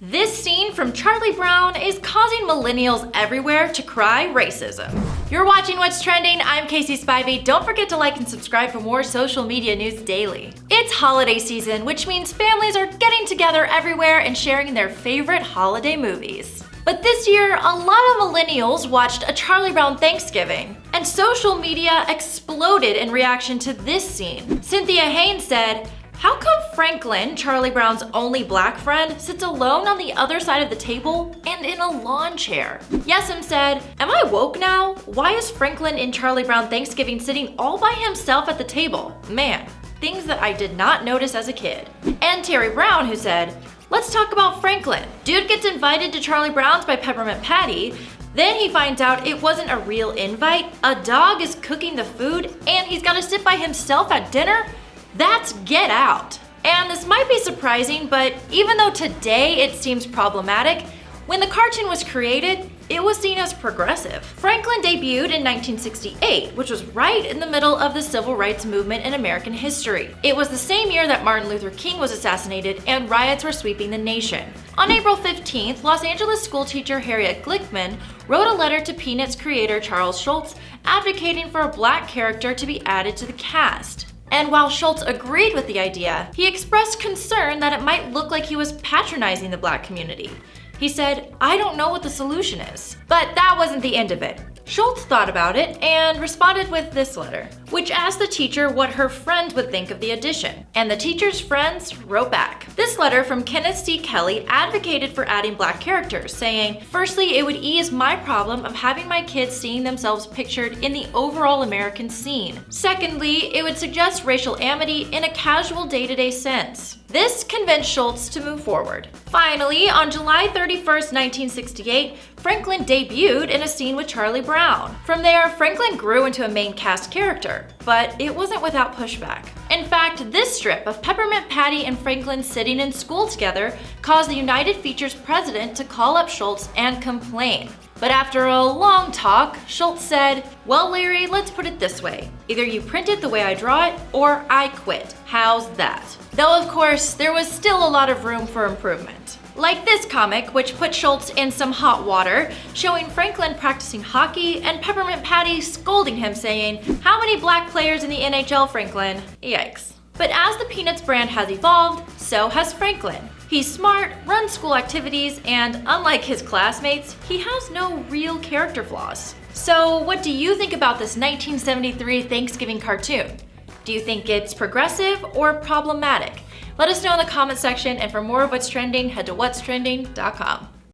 This scene from Charlie Brown is causing millennials everywhere to cry racism. You're watching What's Trending. I'm Casey Spivey. Don't forget to like and subscribe for more social media news daily. It's holiday season, which means families are getting together everywhere and sharing their favorite holiday movies. But this year, a lot of millennials watched a Charlie Brown Thanksgiving, and social media exploded in reaction to this scene. Cynthia Haynes said, "How come Franklin, Charlie Brown's only black friend, sits alone on the other side of the table and in a lawn chair?" Yesem said, "Am I woke now? Why is Franklin in Charlie Brown Thanksgiving sitting all by himself at the table? Man, things that I did not notice as a kid." And Terry Brown, who said, "Let's talk about Franklin. Dude gets invited to Charlie Brown's by Peppermint Patty. Then he finds out it wasn't a real invite, a dog is cooking the food, and he's gotta sit by himself at dinner? That's Get Out." And this might be surprising, but even though today it seems problematic, when the cartoon was created, it was seen as progressive. Franklin debuted in 1968, which was right in the middle of the civil rights movement in American history. It was the same year that Martin Luther King was assassinated and riots were sweeping the nation. On April 15th, Los Angeles schoolteacher Harriet Glickman wrote a letter to Peanuts creator Charles Schulz advocating for a black character to be added to the cast. And while Schulz agreed with the idea, he expressed concern that it might look like he was patronizing the black community. He said, "I don't know what the solution is." But that wasn't the end of it. Schulz thought about it and responded with this letter, which asked the teacher what her friend would think of the addition. And the teacher's friends wrote back. This letter from Kenneth C. Kelly advocated for adding black characters, saying, "Firstly, it would ease my problem of having my kids seeing themselves pictured in the overall American scene. Secondly, it would suggest racial amity in a casual day-to-day sense." This convinced Schulz to move forward. Finally, on July 31st, 1968, Franklin debuted in a scene with Charlie Brown. From there, Franklin grew into a main cast character, but it wasn't without pushback. In fact, this strip of Peppermint Patty and Franklin sitting in school together caused the United Features president to call up Schulz and complain. But after a long talk, Schulz said, "Well, Larry, let's put it this way. Either you print it the way I draw it, or I quit. How's that?" Though, of course, there was still a lot of room for improvement. Like this comic, which put Schulz in some hot water, showing Franklin practicing hockey and Peppermint Patty scolding him, saying, "How many black players in the NHL, Franklin?" Yikes. But as the Peanuts brand has evolved, so has Franklin. He's smart, runs school activities, and unlike his classmates, he has no real character flaws. So what do you think about this 1973 Thanksgiving cartoon? Do you think it's progressive or problematic? Let us know in the comment section, and for more of What's Trending, head to whatstrending.com.